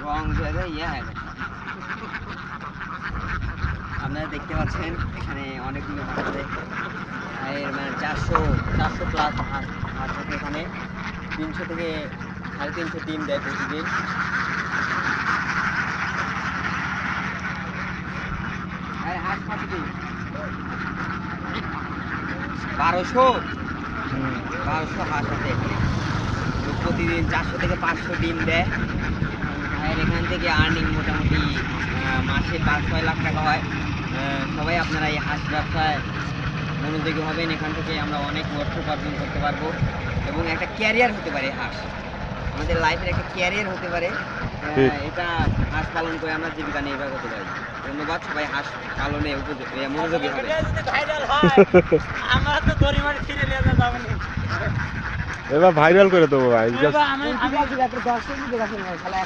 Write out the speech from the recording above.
রং ইয়ে হয়ে গেছে। আপনারা দেখতে পাচ্ছেন এখানে অনেকগুলো হাঁস আছে, এর মানে 400 প্লাস হাঁস আছে এখানে। 300 থেকে 350 ডিম দেয় প্রতিদিন। হাঁস কত দিন? 1200 হাঁস আছে এখানে। তো প্রতিদিন 400 থেকে 500 ডিম দেয়। আর এখান থেকে আর্নিং মোটামুটি মাসে 5-6 লাখ টাকা হয়। সবাই আপনারা এই হাঁস ব্যবসায় মনোযোগী হবেন, এখান থেকে আমরা অনেক অর্থ উপার্জন করতে পারবো এবং একটা ক্যারিয়ার হতে পারে হাঁস, আমাদের লাইফের একটা ক্যারিয়ার হতে পারে। এটা হাঁস পালন করে আমরা জীবিকা নির্বাহ করতে পারি। ধন্যবাদ, সবাই হাঁস পালনে মনোযোগী হবে। এবার ভাইরাল করে দেবো ভাই। আমি